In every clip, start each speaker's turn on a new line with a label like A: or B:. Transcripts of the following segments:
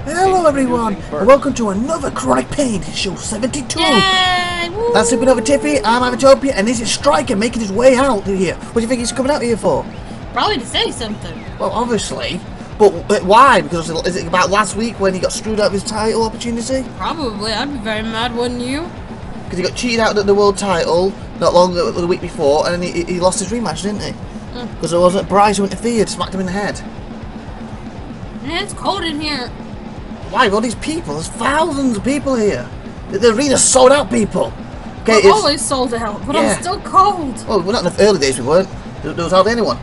A: Hello everyone, and welcome to another Chronic Pain, show 72.
B: Yay!
A: That's SupernovaTiffy, I'm IVATOPIA, and this is Striker making his way out here. What do you think he's coming out here for?
B: Probably to say something.
A: Well, obviously. But why? Because is it about last week when he got screwed out of his title opportunity?
B: Probably. I'd be very mad, wouldn't you?
A: Because he got cheated out of the world title not long the week before, and then he lost his rematch, didn't he? Because there wasn't Bryce who interfered, smacked him in the head.
B: Man, it's cold in here.
A: Why? All these people, there's thousands of people here. The arena's sold out, people. Okay,
B: We're always sold out, but I'm still cold.
A: Well, we're not in the early days, we weren't. There was hardly anyone.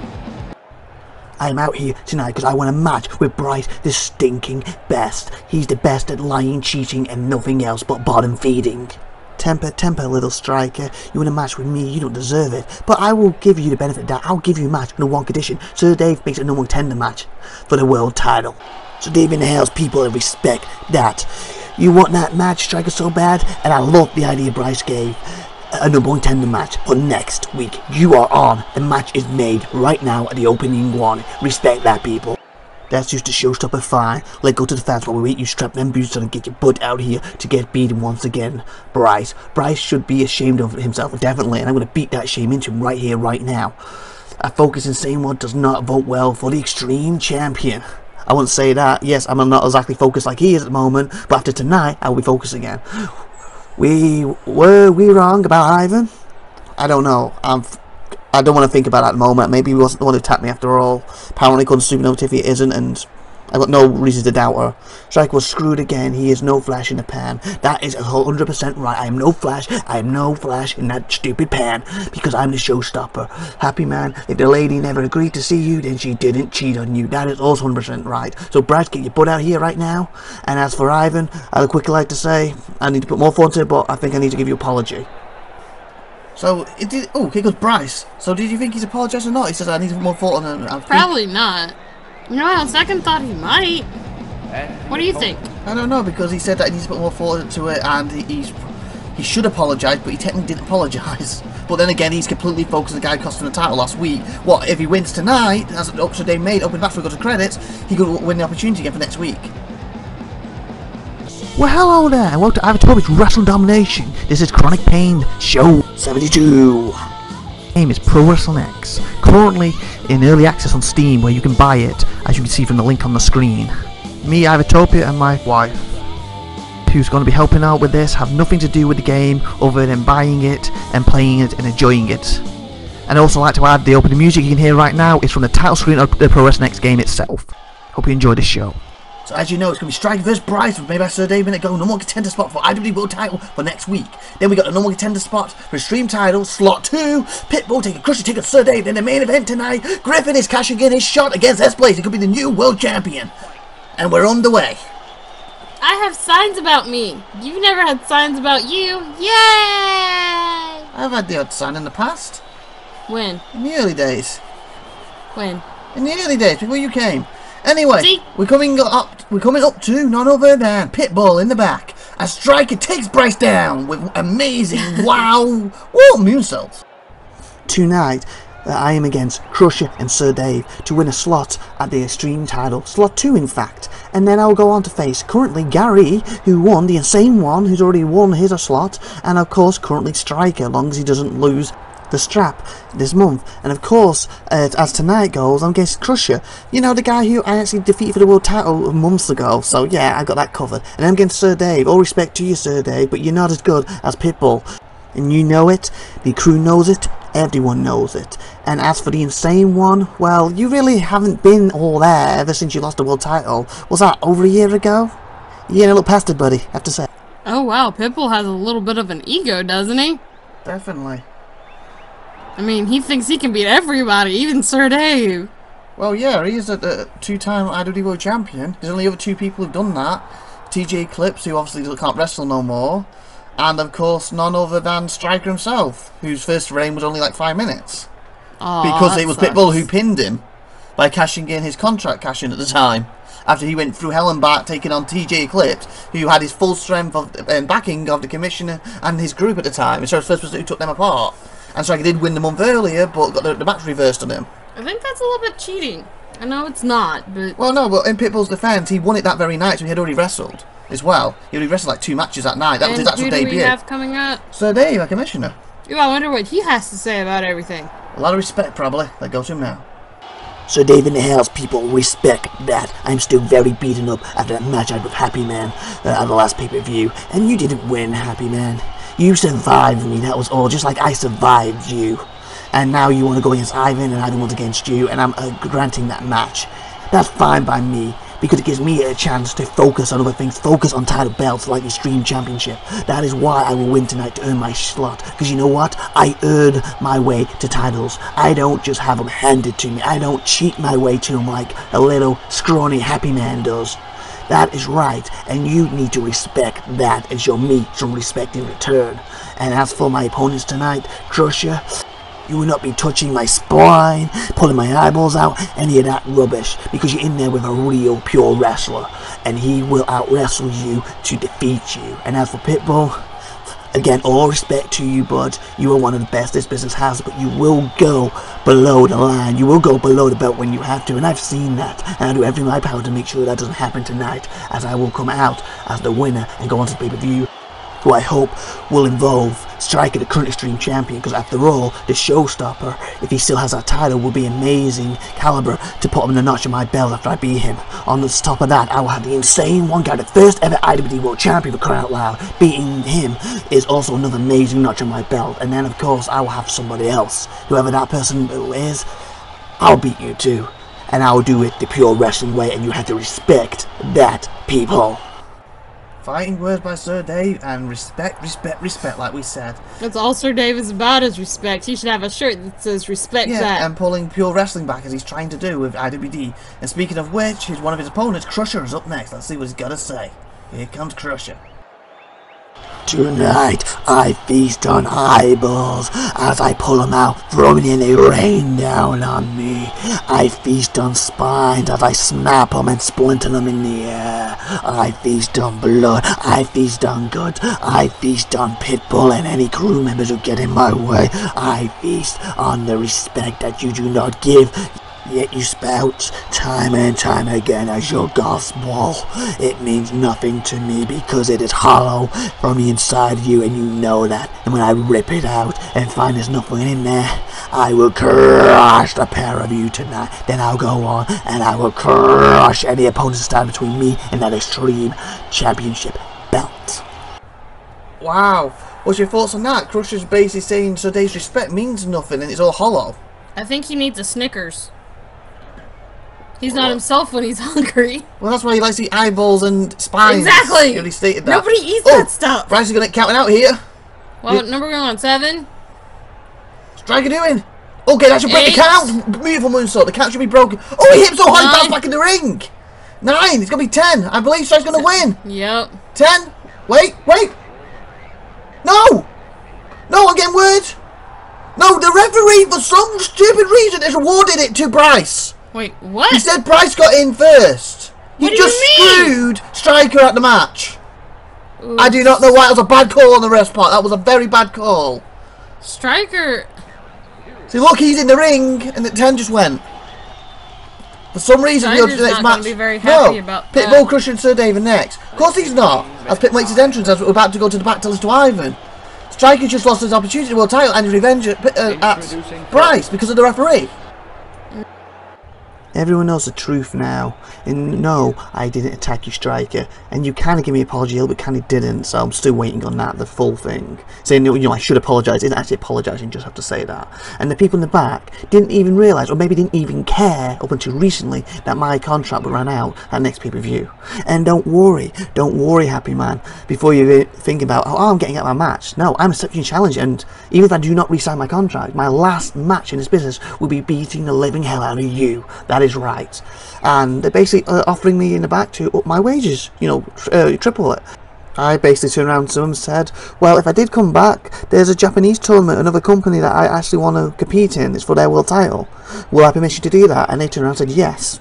A: I'm out here tonight because I want a match with Bryce, the stinking best. He's the best at lying, cheating, and nothing else but bottom feeding. Temper, little striker. You want a match with me, you don't deserve it. But I will give you the benefit of that. I'll give you a match under one condition. Sir Dave makes a no contender match for the world title. So Dave in the house, people respect that. You want that match, striker, so bad? And I love the idea Bryce gave. A number one contender match for next week. You are on. The match is made right now at the opening one. Respect that, people. That's just a showstopper fine. Let go to the fans while we wait. You strap them boots on and get your butt out here to get beaten once again. Bryce should be ashamed of himself, definitely. And I'm going to beat that shame into him right here, right now. A focus insane one does not vote well for the Extreme Champion. I wouldn't say that. Yes, I'm not exactly focused like he is at the moment. But after tonight, I will be focused again. Were we wrong about Ivan? I don't know. I don't want to think about that at the moment.Maybe he wasn't the one who attacked me after all. Apparently, according to SupernovaTiffy, it isn't, and I've got no reason to doubt her. Striker was screwed again. He is no flash in the pan. That is 100% right. I am no flash. I am no flash in that stupid pan because I'm the showstopper. Happy man, if the lady never agreed to see you, then she didn't cheat on you. That is also 100% right. So, Bryce, get your butt out here right now. And as for Ivan, I'd quickly like to say I need to put more thought into it, but I think I need to give you an apology. So, here goes Bryce. So, did you think he's apologised or not? He says, I need to put more thought on it.
B: Probably not. You know, on second thought, he might. What do you think?
A: I don't know, because he said that he needs to put more thought into it, and he should apologise, but he technically didn't apologise. But then again, he's completely focused on the guy costing the title last week. What, if he wins tonight, as an option they made, open back for go to credits, he could win the opportunity again for next week. Well, hello there, and welcome to IVATOPIA'S Wrestling Domination. This is Chronic Pain, show 72. Name is Pro Wrestling X, currently in early access on Steam where you can buy it, as you can see from the link on the screen. Me, IVATOPIA, and my wife, who's going to be helping out with this, have nothing to do with the game other than buying it and playing it and enjoying it. And I'd also like to add the opening music you can hear right now is from the title screen of the Pro Wrestling X game itself. Hope you enjoy this show. So as you know, it's going to be Striker vs Bryce, made by Sir Dave minute ago. No more contender spot for IWD World title for next week. Then we got a no more contender spot for Extreme title, slot 2. Pitbull taking Crusher taking Sir Dave. Then the main event tonight, Griffin is cashing in his shot against S-Blaze. It could be the new world champion. And we're underway.
B: I have signs about me. You've never had signs about you. Yay!
A: I've had the odd sign in the past.
B: When?
A: In the early days.
B: When?
A: In the early days, before you came. Anyway,
B: See?
A: we're coming up to none other than Pitbull in the back. A Striker takes Bryce down with amazing moonsaults. Tonight, I am against Crusher and Sir Dave to win a slot at the Extreme title, slot 2 in fact. And then I'll go on to face currently Gary, who won the insane one, who's already won his slot, and of course currently Striker, as long as he doesn't lose the strap this month. And of course, as tonight goes, I'm against Crusher, you know, the guy who I actually defeated for the world title months ago. So yeah, I got that covered. And I'm against Sir Dave. All respect to you, Sir Dave, but you're not as good as Pitbull, and you know it, the crew knows it, everyone knows it. And as for the insane one, well, you really haven't been all there ever since you lost the world title. Was that over a year ago? You're a little past it, buddy, I have to say.
B: Oh wow, Pitbull has a little bit of an ego, doesn't he?
A: Definitely.
B: I mean, he thinks he can beat everybody, even Sir Dave.
A: Well, yeah, he is a two-time IWD World Champion. There's only other 2 people who've done that. TJ Clips, who obviously can't wrestle no more. And, of course, none other than Striker himself, whose first reign was only like 5 minutes.
B: Aww,
A: because it was Pitbull who pinned him by cashing in his contract cash-in at the time. After he went through hell and back, taking on TJ Clips, who had his full strength and backing of the commissioner and his group at the time. And so the first person who took them apart. And Striker did win the month earlier, but got the match reversed on him.
B: I think that's a little bit cheating. I know it's not, but...
A: Well, no, but in Pitbull's defence, he won it that very night, so he had already wrestled as well. He already wrestled like 2 matches that night. That was his actual debut.
B: Who do we have coming up?
A: Sir Dave, our commissioner.
B: Ooh, I wonder what he has to say about everything.
A: A lot of respect, probably. Let's go to him now.
C: Sir Dave in the house, people, respect that. I'm still very beaten up after that match I had with Happy Man at the last pay-per-view. And you didn't win, Happy Man. You survived me, that was all, just like I survived you. And now you want to go against Ivan, and Ivan wants against you, and I'm granting that match. That's fine by me, because it gives me a chance to focus on other things, focus on title belts like the Extreme Championship. That is why I will win tonight, to earn my slot, because you know what? I earn my way to titles. I don't just have them handed to me. I don't cheat my way to them like a little scrawny Happy Man does. That is right, and you need to respect that and show me some respect in return. And as for my opponents tonight, Crusher, you will not be touching my spine, pulling my eyeballs out, any of that rubbish, because you're in there with a real pure wrestler, and he will out-wrestle you to defeat you. And as for Pitbull, again, all respect to you, bud. You are one of the best this business has, but you will go below the line. You will go below the belt when you have to, and I've seen that, and I do everything in my power to make sure that doesn't happen tonight, as I will come out as the winner and go on to the pay-per-view, who I hope will involve Striker, the current Extreme Champion, because after all, the showstopper, if he still has that title, will be amazing caliber to put him in the notch of my belt after I beat him. On the top of that, I will have the insane one guy, the first ever IWD World Champion, for crying out loud. Beating him is also another amazing notch on my belt. And then, of course, I will have somebody else. Whoever that person is, I'll beat you too. And I will do it the pure wrestling way, and you have to respect that, people.
A: Fighting words by Sir Dave, and respect, respect, respect, like we said.
B: That's all Sir Dave is about, is respect. He should have a shirt that says respect that.
A: Yeah, and pulling pure wrestling back as he's trying to do with IWD. And speaking of which, here's one of his opponents, Crusher, is up next. Let's see what he's got to say. Here comes Crusher.
C: Tonight, I feast on eyeballs as I pull them out, throwing in they rain down on me. I feast on spines as I snap them and splinter them in the air. I feast on blood, I feast on guts, I feast on Pitbull and any crew members who get in my way. I feast on the respect that you do not give, yet you spout time and time again as your gospel. It means nothing to me because it is hollow from the inside of you, and you know that. And when I rip it out and find there's nothing in there, I will crush the pair of you tonight. Then I'll go on and I will crush any opponents that stand between me and that Extreme Championship belt.
A: Wow, what's your thoughts on that? Crusher's basically saying Sir Dave's respect means nothing and it's all hollow.
B: I think he needs a Snickers. He's not himself when he's hungry.
A: Well, that's why he likes to eat eyeballs and spines.
B: Exactly!
A: He already stated that.
B: Nobody eats that stuff!
A: Bryce is going to count it out here.
B: What number are we on? 7?
A: Striker doing? Okay, that should break the count. Beautiful moonsault. The count should be broken. Oh, he hit him so hard he bounced back in the ring. 9. It's going to be 10. I believe Striker's going to win.
B: Yep.
A: 10. Wait. No. No, I'm getting words. No, the referee, for some stupid reason, has awarded it to Bryce.
B: Wait, what?
A: He said Bryce got in first.
B: What
A: You
B: do
A: just
B: you mean?
A: screwed Striker at the match.
B: Oops.
A: I do not know why. It was a bad call on the ref's part. That was a very bad call.
B: Striker.
A: See, look, he's in the ring, and the 10 just went. For some reason,
B: Striker's
A: the next
B: not gonna
A: match.
B: be very happy about that.
A: Pitbull, Crusher, and Sir David next. Of course he's not. As Pit makes his entrance, as we're about to go to the back, tell us to Ivan. Striker just lost his opportunity to world title and his revenge at Bryce because of the referee.
C: Everyone knows the truth now, and no, I didn't attack you, Striker, and you kind of gave me an apology, but kind of didn't, so I'm still waiting on that, the full thing. Saying, you know, I should apologise, isn't actually apologising, just have to say that. And the people in the back didn't even realise, or maybe didn't even care, up until recently, that my contract would run out at next pay-per-view. And don't worry, Happy Man, before you think about, oh, I'm getting out of my match. No, I'm accepting a challenge, and even if I do not re-sign my contract, my last match in this business will be beating the living hell out of you. That is right. And they're basically offering me in the back to up my wages, you know, triple it. I basically turned around to them and said, well, if I did come back, there's a Japanese tournament, another company that I actually want to compete in. It's for their world title. Will I have permission to do that? And they turned around and said yes.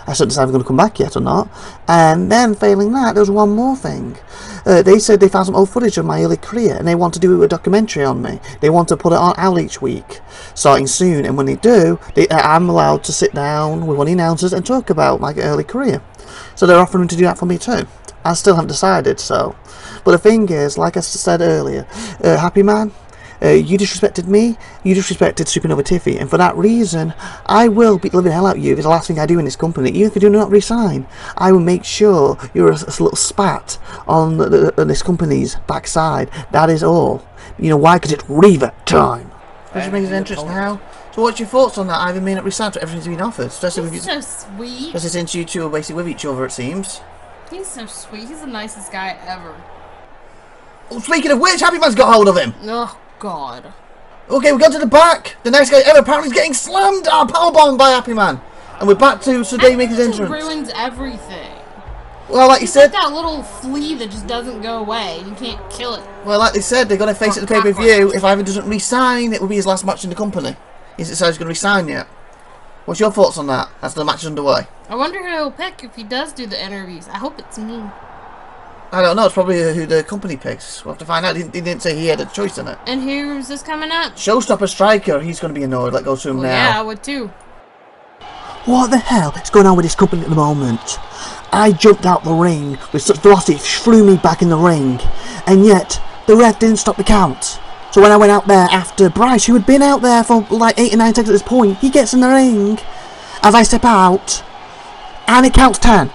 C: I still decided if I'm going to come back yet or not. And then, failing that, there was one more thing.
A: They said they found some old footage of my early career and they want to do a documentary on me. They want to put it out each week, starting soon. And when they do, I'm allowed to sit down with one of the announcers and talk about my early career. So they're offering to do that for me too. I still haven't decided, so. But the thing is, like I said earlier, Happy Man, you disrespected me, you disrespected SupernovaTiffy, and for that reason, I will beat the living hell out of you. It's the last thing I do in this company. Even if you do not resign, I will make sure you're a little spat on this company's backside. That is all. You know why? Because it's Reaver time. Which makes it interesting now. So what's your thoughts on that? Ivan may not resign, so everything's been offered. Especially
B: He's so sweet.
A: Because since you two are basically with each other, it seems.
B: He's so sweet. He's the nicest guy ever.
A: Oh, speaking of which, Happy Man's got hold of him.
B: Oh, God.
A: Okay, we go to the back. The nice guy ever apparently is getting slammed. Powerbombed by Happy Man. And we're back to Today make his entrance.
B: Ruins everything.
A: Well, like you said,
B: like that little flea that just doesn't go away. You can't kill it.
A: Well, like they said, they're going to face it at the pay-per-view. If Ivan doesn't resign, it will be his last match in the company. He says he's going to resign yet. What's your thoughts on that? As the match is underway.
B: I wonder who he'll pick if he does do the interviews. I hope it's me.
A: I don't know. It's probably who the company picks. We'll have to find out. He didn't say he had a choice in it.
B: And who's this coming up?
A: Showstopper Striker. He's going to be annoyed. Let go to him now.
B: Yeah, I would too.
C: What the hell is going on with this company at the moment? I jumped out the ring with such velocity, it threw me back in the ring, and yet the ref didn't stop the count. So when I went out there after Bryce, who had been out there for like 8 or 9 seconds at this point, he gets in the ring as I step out, and it counts 10.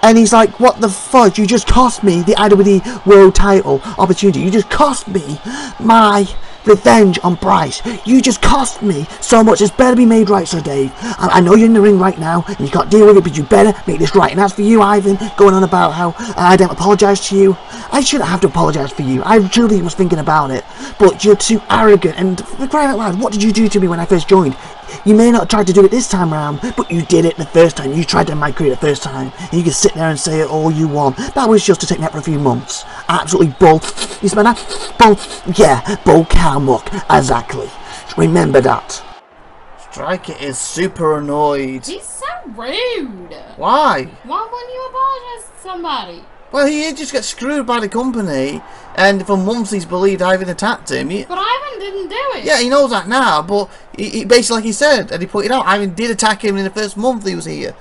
C: And he's like, what the fudge, you just cost me the IWD World Title opportunity. You just cost me my revenge on Bryce. You just cost me so much. It's better be made right, Sir Dave. I know you're in the ring right now, and you can't deal with it, but you better make this right. And as for you, Ivan, going on about how I don't apologise to you, I shouldn't have to apologise for you. I truly was thinking about it. But you're too arrogant, and for crying out loud, what did you do to me when I first joined? You may not have tried to do it this time around, but you did it the first time. You tried to end my career the first time. And you can sit there and say it all you want. That was just to take me out for a few months. Absolutely bull. You smell that? Bull. Yeah, bull cow muck. Exactly. Remember that.
A: Striker is super annoyed.
B: He's so rude.
A: Why?
B: Why wouldn't you apologize to somebody?
A: Well, he just gets screwed by the company, and for months he's believed Ivan attacked him.
B: But Ivan didn't do it.
A: Yeah, he knows that now, but he basically, like he said, and he pointed out, Ivan did attack him in the first month he was here.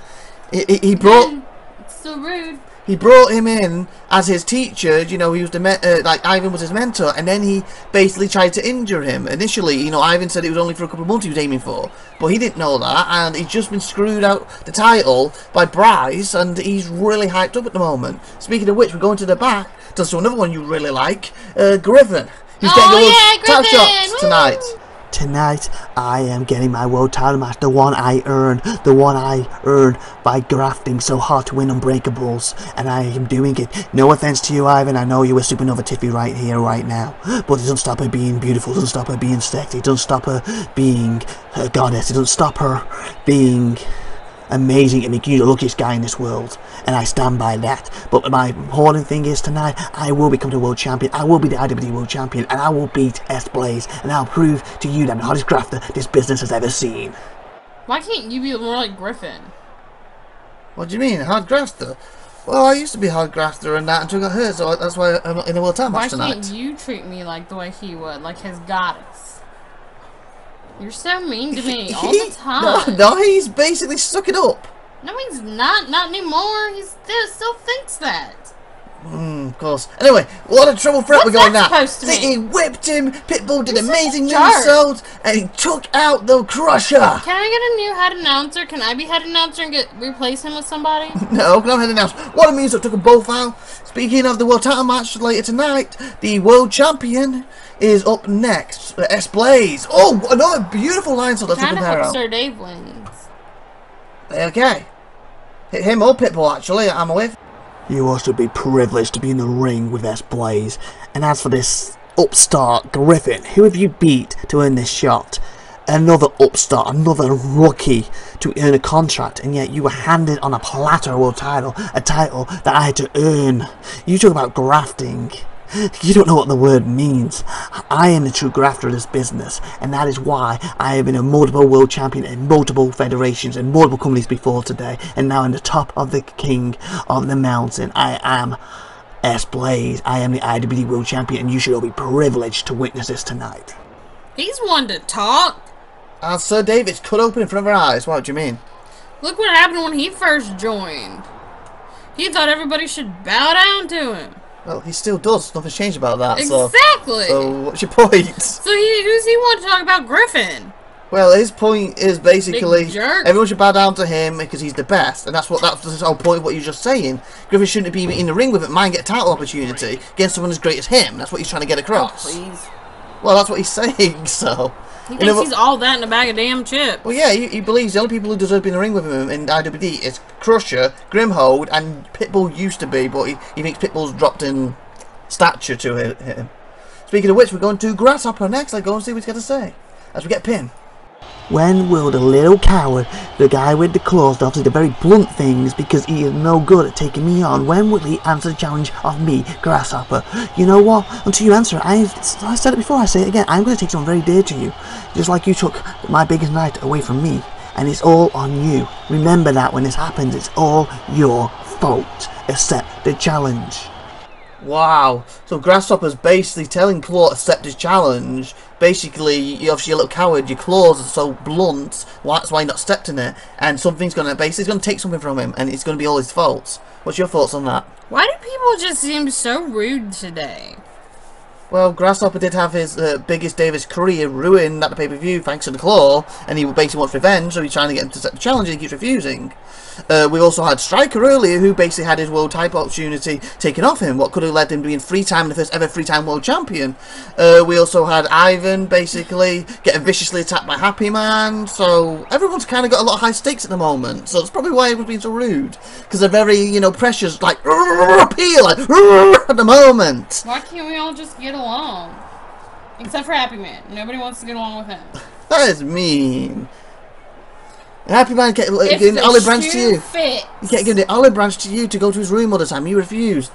A: He brought...
B: It's so rude.
A: He brought him in as his teacher, you know, he was the like Ivan was his mentor, and then he basically tried to injure him. Initially, you know, Ivan said it was only for a couple of months he was aiming for, but he didn't know that, and he's just been screwed out the title by Bryce, and he's really hyped up at the moment. Speaking of which, we're going to the back to another one you really like, Griffin, who's getting the title shots tonight.
C: Tonight, I am getting my world title match, the one I earned by grafting so hard to win Unbreakables, and I am doing it. No offense to you, Ivan, I know you were SupernovaTiffy right here, right now, but it doesn't stop her being beautiful, it doesn't stop her being sexy, it doesn't stop her being a goddess, it doesn't stop her being amazing and making you the luckiest guy in this world, and I stand by that. But my important thing is tonight, I will become the world champion, I will be the IWD world champion, and I will beat S-Blaze, and I'll prove to you that I'm the hottest grafter this business has ever seen.
B: Why can't you be more like Griffin?
A: What do you mean, hard grafter? Well, I used to be a hard grafter and that until I got hurt, so that's why I'm not in a world title match tonight.
B: Why can't you treat me like the way he would, like his goddess? You're so mean to me all the time.
A: No, he's basically stuck it up.
B: No, he's not. Not anymore. He still thinks that.
A: Of course. Anyway, what a trouble threat we're going now.
B: He
A: whipped him, Pitbull did amazing moonsaults, and he took out the Crusher.
B: Can I get a new head announcer? Can I be head announcer and replace him with somebody?
A: No, no head announcer. What a music, took them both out. Speaking of the world title match later tonight, the world champion is up next. S-Blaze. Oh, another beautiful line so that's a compare out.
B: Sir Dave wins.
A: Okay. Hit him or Pitbull, actually, I'm with.
C: You ought to be privileged to be in the ring with S-Blaze. And as for this upstart Griffin, who have you beat to earn this shot? Another upstart, another rookie to earn a contract, and yet you were handed on a platter a world title, a title that I had to earn. You talk about grafting. You don't know what the word means. I am the true grafter of this business, and that is why I have been a multiple world champion in multiple federations and multiple companies before today, and now in the top of the king of the mountain. I am Blaze. I am the IWD World Champion, and you should all be privileged to witness this tonight.
B: He's one to talk.
A: Sir David's cut open in front of our eyes. What do you mean?
B: Look what happened when he first joined. He thought everybody should bow down to him.
A: Well, he still does. Nothing's changed about that.
B: Exactly.
A: So what's your point?
B: So who's he want to talk about Griffin?
A: Well, his point is basically
B: Big jerk.
A: everyone should bow down to him because he's the best, and that's the whole point of what you're just saying. Griffin shouldn't be in the ring with him. Mind get a title opportunity against someone as great as him. That's what he's trying to get across.
B: Oh, please.
A: Well, that's what he's saying. So
B: he thinks he's all that in a bag of damn chips.
A: Well, yeah, he believes the only people who deserve to be in the ring with him in IWD is Crusher, Grimhold, and Pitbull used to be, but he thinks Pitbull's dropped in stature to him. Speaking of which, we're going to Grasshopper next. Let's go and see what he's got to say as we get pinned.
C: When will the little coward, the guy with the claws, obviously the very blunt things because he is no good at taking me on, when will he answer the challenge of me, Grasshopper? You know what? Until you answer it, I said it before, I say it again, I'm going to take someone very dear to you. Just like you took my biggest night away from me. And it's all on you. Remember that when this happens, it's all your fault. Accept the challenge.
A: Wow. So Grasshopper's basically telling Claw to accept his challenge. Basically, you're obviously a little coward. Your claws are so blunt. That's why you're not accepting it. And something's going to basically take something from him, and it's going to be all his faults. What's your thoughts on that?
B: Why do people just seem so rude today?
A: Well, Grasshopper did have his biggest day of his career ruined at the pay-per-view thanks to the Claw, and he basically wants revenge, so he's trying to get him to accept the challenge, and he keeps refusing. We also had Striker earlier, who basically had his world title opportunity taken off him, what could have led him to being three-time the first ever three-time world champion. We also had Ivan basically getting viciously attacked by Happy Man, so everyone's kind of got a lot of high stakes at the moment, so that's probably why everyone's being so rude, because they're very, you know, precious, like, appeal, like, at the moment.
B: Why can't we all just get along? Except for Happy Man. Nobody wants to get along with him.
A: That is mean. Happy Man getting the olive branch to you. He kept giving the olive branch to you to go to his room all the time. You refused.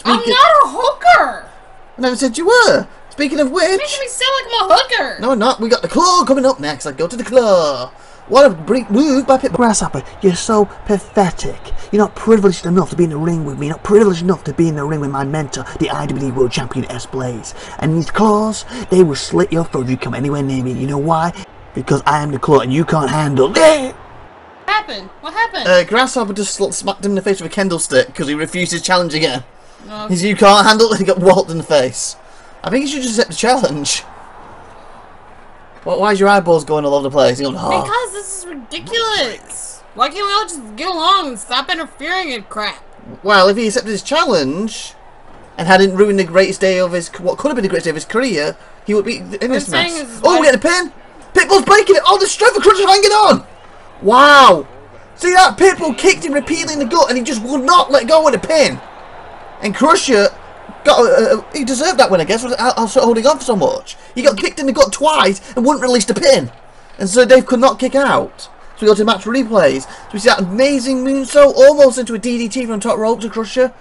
B: I'm not a hooker.
A: I never said you were. Speaking of which,
B: You're making me sound like I'm a hooker.
A: No, we're not. We got the Claw coming up next. Let's go to the Claw. What a great move by Pitbull.
C: Grasshopper, you're so pathetic. You're not privileged enough to be in the ring with me. You're not privileged enough to be in the ring with my mentor, the IWD World Champion Blaze. And these claws, they will slit your throat if you come anywhere near me. You know why? Because I am the Claw and you can't handle it.
B: What happened? What happened?
A: Grasshopper just smacked him in the face with a candlestick because he refused his challenge again.
B: No.
A: He said, you can't handle it, he got walled in the face. I think you should just accept the challenge. Why is your eyeballs going all over the place? You're going, oh.
B: Because this is ridiculous. Why can't we all just get along and stop interfering in crap?
A: Well, if he accepted his challenge and hadn't ruined the greatest day of his, what could have been the greatest day of his career, he would be in this mess. Oh, we get the pin! Pitbull's breaking it! Oh, the strength of Crunch is hanging on! Wow! See that? Pitbull kicked him repeatedly in the gut and he just would not let go of the pin. And Crusher got he deserved that win, I guess, after holding on for so much. He got kicked in the gut twice and wouldn't release the pin. And so Dave could not kick out. So we go to match replays. So we see that amazing moonsault almost into a DDT from top rope to Crusher.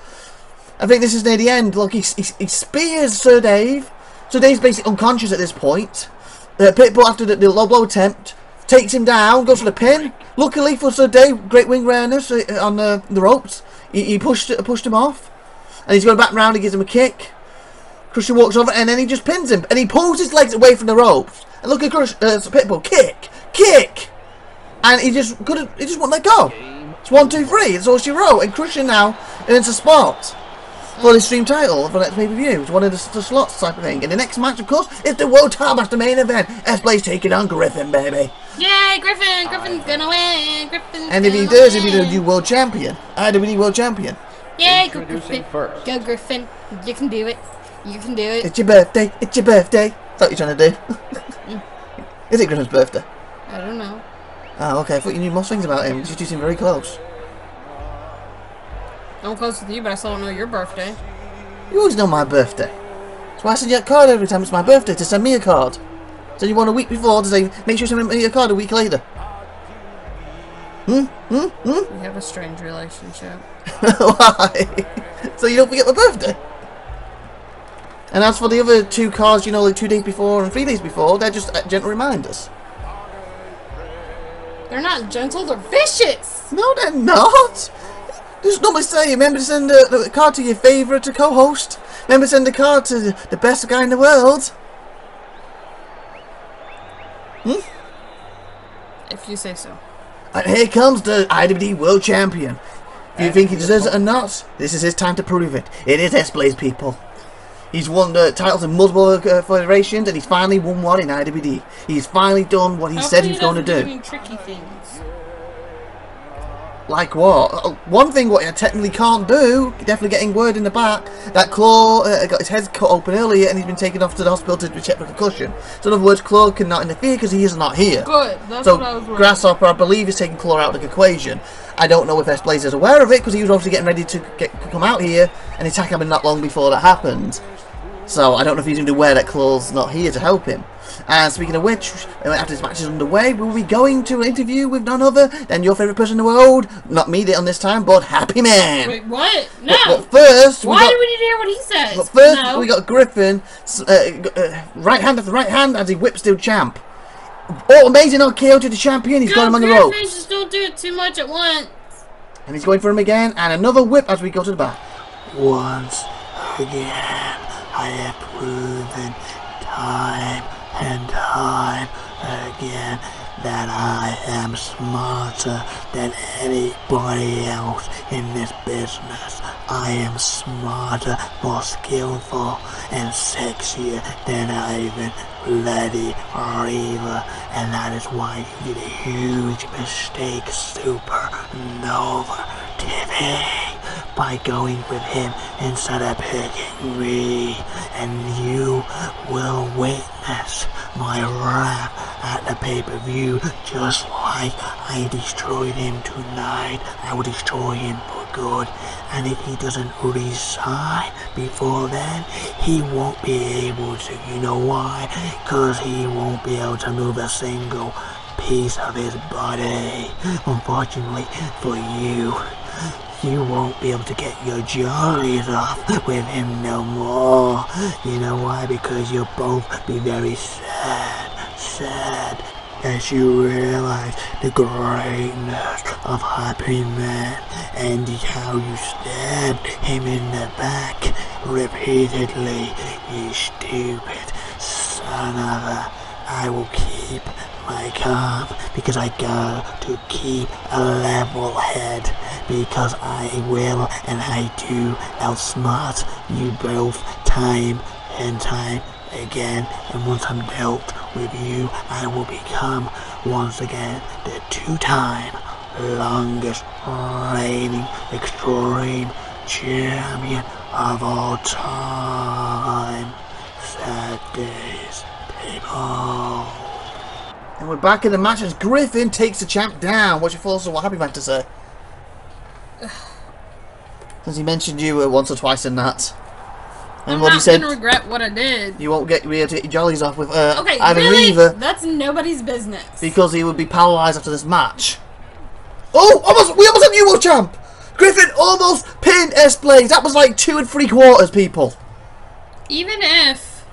A: I think this is near the end. Look, he spears Sir Dave. So Dave's basically unconscious at this point. Pitbull, after the low blow attempt, takes him down, goes for the pin. Luckily for Sir Dave, great wing awareness on the ropes. He pushed him off. And he's going back round, he gives him a kick. Crusher walks over and then he just pins him. And he pulls his legs away from the ropes. And look at Pitbull, kick! And he just won't let go. It's 1, 2, 3, that's all she wrote. And Crusher now earns a spot for the Stream title for the next pay-per-view. It's one of the slots type of thing. And the next match, of course, is the World Title Match, the main event. Blaze taking on Griffin, baby.
B: Yay, Griffin! Griffin's gonna win!
A: And if he does, he'll be the new World Champion. IWD World Champion.
B: Yay, go Griffin! Go Griffin! You can do it. You can do it.
A: It's your birthday. It's your birthday. That's what you're trying to do. Is it Griffin's birthday?
B: I don't know.
A: Oh, okay. I thought you knew more things about him. You two seem very close.
B: I'm close with you, but I still don't know your birthday.
A: You always know my birthday. That's why I send you a card every time it's my birthday, to send me a card. So you want a week before to say, make sure you send me a card a week later. We
B: have a strange relationship.
A: Why? So you don't forget my birthday? And as for the other two cards, you know, like 2 days before and 3 days before, they're just gentle reminders.
B: They're not gentle, they're vicious!
A: No, they're not! Just normally say, remember to send a card to your favourite co-host. Remember to send a card to the best guy in the world.
B: If you say so.
A: And here comes the IWD World Champion. If you think he deserves it or not, this is his time to prove it. It is S-Blaze, people. He's won the titles in multiple federations, and he's finally won one in IWD. He's finally done what he said he was going to do.
B: Tricky things.
A: Like what? One thing what he technically can't do, definitely getting word in the back, that Claw got his head cut open earlier and he's been taken off to the hospital to check for concussion. So in other words, Claw cannot interfere because he is not here.
B: Good, that's
A: so
B: what I was worried.
A: Grasshopper, I believe, is taking Claw out of the equation. I don't know if S-Blaze is aware of it because he was obviously getting ready to come out here and attack him not long before that happened. So I don't know if he's even aware that Claw's not here to help him. And speaking of which, after this match is underway, we'll be going to an interview with none other than your favourite person in the world. Not me on this time, but Happy Man.
B: Wait, what? No.
A: But first,
B: why do we need to hear what he says?
A: But first, we got Griffin, right hand after right hand as he whips the champ. Oh, amazing RKO to the champion. He's got him on the ropes.
B: Just don't do it too much at once.
A: And he's going for him again, and another whip as we go to the back.
C: Once again, I have proven time and time again that I am smarter than anybody else in this business. I am smarter, more skillful, and sexier than Ivan, Bloody, or Eva, and that is why you did a huge mistake, SupernovaTiffy, by going with him instead of picking me, and you will witness my wrath at the pay-per-view, just like I destroyed him tonight. I will destroy him for good, and if he doesn't resign before then, he won't be able to. You know why? Because he won't be able to move a single piece of his body. Unfortunately for you, you won't be able to get your jollies off with him no more. You know why? Because you'll both be very sad as you realize the greatness of Happy Man and how you stabbed him in the back repeatedly. You stupid son of a... I will keep my calm because I got to keep a level head, because I will and I do outsmart you both time and time again, and once I'm dealt with you, I will become once again the two-time longest reigning extreme champion of all time. Sad days, people.
A: And we're back in the match as Griffin takes the champ down. What's your thoughts on what Happy Man to say? Since he mentioned you once or twice in that. And what he said,
B: I'm not gonna regret what I did.
A: You won't be able to get your jollies off with
B: okay,
A: Ivan
B: really?
A: Reaver.
B: That's nobody's business.
A: Because he would be paralysed after this match. Oh, we almost had new world champ! Griffin almost pinned S-Blaze. That was like 2 3/4, people.
B: Even if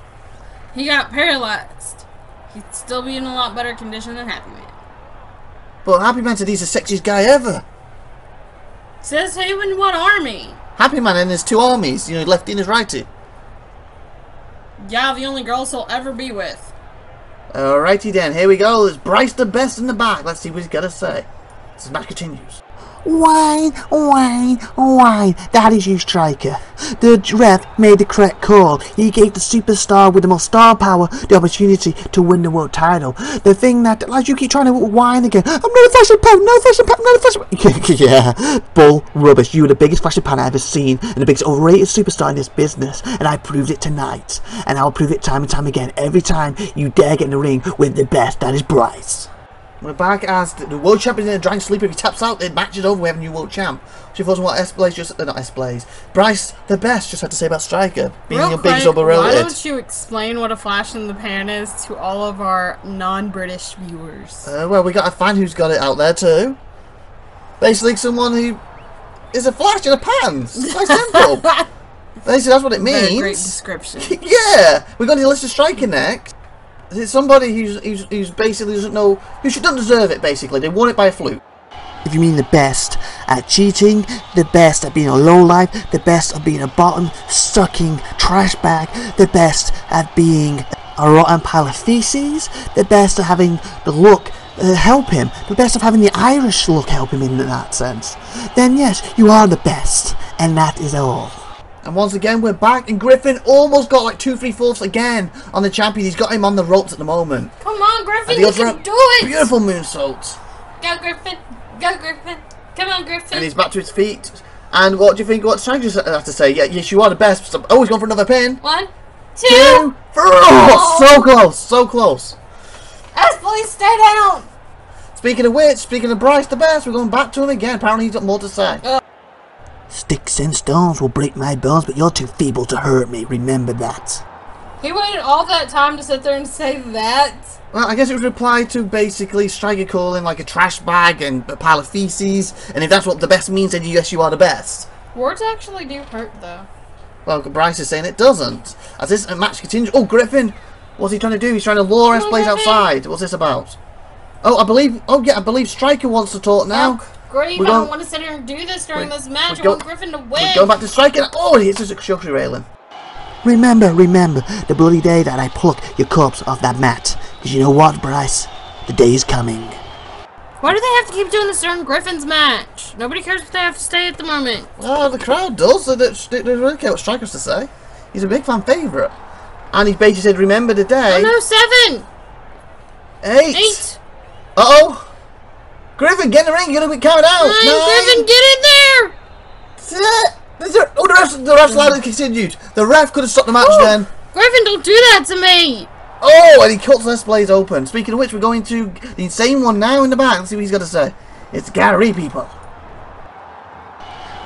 B: he got paralyzed, he'd still be in a lot better condition than Happy Man.
A: But Happy Man said he's the sexiest guy ever.
B: Says who in what army?
A: Happy Man in his 2 armies, you know, lefty and his righty.
B: Yeah, the only girls he'll ever be with.
A: Alrighty then, here we go. There's Bryce the best in the back. Let's see what he's got to say. This match continues.
C: Why? That is you, Striker. The ref made the correct call. He gave the superstar with the most star power the opportunity to win the world title. The thing that, like, you keep trying to whine again. I'm not a fashion pan, not a fashion pan, not a fashion pan. Yeah, bull rubbish. You were the biggest fashion pan I've ever seen and the biggest overrated superstar in this business. And I proved it tonight. And I'll prove it time and time again. Every time you dare get in the ring with the best, that is Bryce.
A: We're back as the world champion in a giant sleeper. If he taps out, the match is over. We have a new world champ. She thought what S-Blaze just... not S-Blaze. Bryce, the best, just had to say about Striker. Being a big overrated.
B: Why don't you explain what a flash in the pan is to all of our non-British viewers?
A: Well, we got a fan who's got it out there too. Basically, someone who is a flash in a pan. It's quite simple. Basically, that's what it means.
B: Very great description.
A: Yeah! We're going to list of Striker next. It's somebody who's basically doesn't know, who doesn't deserve it, basically. They won it by a fluke.
C: If you mean the best, at cheating, the best at being a lowlife, the best at being a bottom-sucking trash bag, the best at being a rotten pile of feces, the best at having the look help him, the best of having the Irish look help him in that sense, then yes, you are the best, and that is all.
A: And once again, we're back, and Griffin almost got like 2 3/4 again on the champion. He's got him on the ropes at the moment.
B: Come on, Griffin, you can do it!
A: Beautiful moonsault.
B: Go, Griffin. Go, Griffin. Come on, Griffin.
A: And he's back to his feet. And what do you think? What Striker has to say? Yeah, yes, you are the best. Oh, he's gone for another pin.
B: 1, 2,
A: 3. Oh, so close, so close.
B: S, please stay down.
A: Speaking of which, speaking of Bryce the best, we're going back to him again. Apparently he's got more to say.
C: Sticks and stones will break my bones, but you're too feeble to hurt me. Remember that.
B: He waited all that time to sit there and say that.
A: Well, I guess it was reply to basically Striker calling like a trash bag and a pile of feces. And if that's what the best means, then yes, you are the best.
B: Words actually do hurt, though.
A: Well, Bryce is saying it doesn't. As this match continues... Oh, Griffin! What's he trying to do? He's trying to lure S-Blaze outside. What's this about? Oh, I believe Striker wants to talk now.
B: Oh, Grief, I don't want to sit here and do this during this match. I want Griffin to win.
A: We're going back to Striker. Oh, he hits us a shotgun railing.
C: Remember the bloody day that I pluck your corpse off that mat. Because you know what, Bryce? The day is coming.
B: Why do they have to keep doing this during Griffin's match? Nobody cares if they have to stay at the moment.
A: Oh, the crowd does. They really care what Striker has to say. He's a big fan favourite. And he basically said, remember the day.
B: Oh, no, 7. 8.
A: Uh-oh. Griffin, get in the ring. You're going to be counted out.
B: 9. Griffin, get in there.
A: Oh, the ref's allowed continued. The ref could have stopped the match then.
B: Griffin, don't do that to me.
A: Oh, and he cuts S-Blaze open. Speaking of which, we're going to the insane one now in the back. Let's see what he's got to say. It's Gary, people.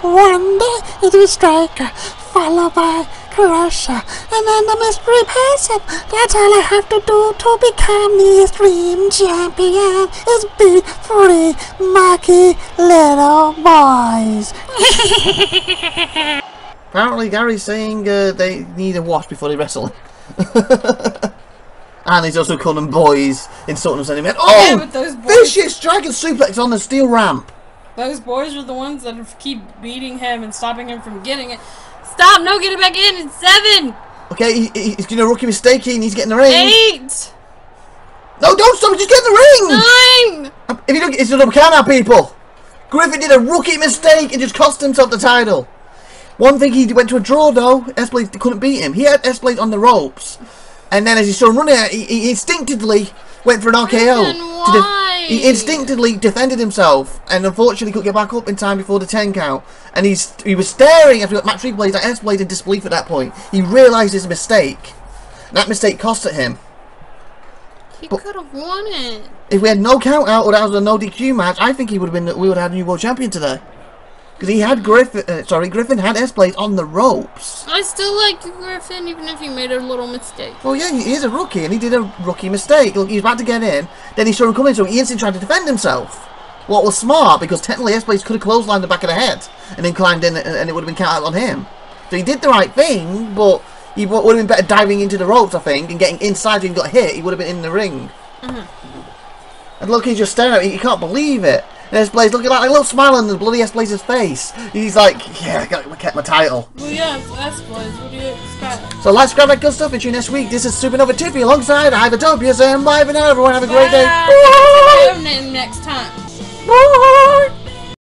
C: One day it was Striker, followed by Crusher, and then the mystery person. That's all I have to do to become the Extreme Champion is beat 3 mucky little boys.
A: Apparently Gary's saying they need a wash before they wrestle. And he's also calling them boys, insulting them, saying, oh,
B: yeah, but those boys...
A: vicious dragon suplex on the steel ramp.
B: Those boys are the ones that keep beating him and stopping him from getting it. Stop! No, get it back in! It's 7!
A: Okay, he's doing a rookie mistake. He needs to get in the ring.
B: 8!
A: No, don't stop! Just get in the ring!
B: 9!
A: If you don't, it's a double count out, people. Griffin did a rookie mistake and just cost himself the title. One thing, he went to a draw though. S-Blaze couldn't beat him. He had S-Blaze on the ropes, and then as he saw him running, he instinctively went for an RKO. He instinctively defended himself, and unfortunately couldn't get back up in time before the 10 count. And he was staring after match replays at S-Blaze in disbelief at that point. He realised his mistake. That mistake cost it him.
B: He could have won it.
A: If we had no count out or that was a no DQ match, I think we would have had a new world champion today. Because he had Griffin had S-Blaze on the ropes.
B: I still like Griffin, even if he made a little mistake.
A: Well, yeah, he is a rookie, and he did a rookie mistake. Look, he was about to get in, then he saw him coming, so he instantly tried to defend himself. What was smart, because technically S-Blaze could have clotheslined the back of the head, and then climbed in, and it would have been counted on him. So he did the right thing, but he would have been better diving into the ropes, I think, and getting inside when he got hit. He would have been in the ring. And look, he's just staring at it. He can't believe it. And S-Blaze looking like a little smile on the bloody S-Blaze's face. He's like, yeah, I kept my title.
B: Well, yeah, it's S-Blaze. What do you expect?
A: So let's grab that good stuff and tune next week. This is SupernovaTiffy alongside IVATOPIA'S, and bye for now, everyone. Have a great day.
B: Bye. Next time.
A: Bye.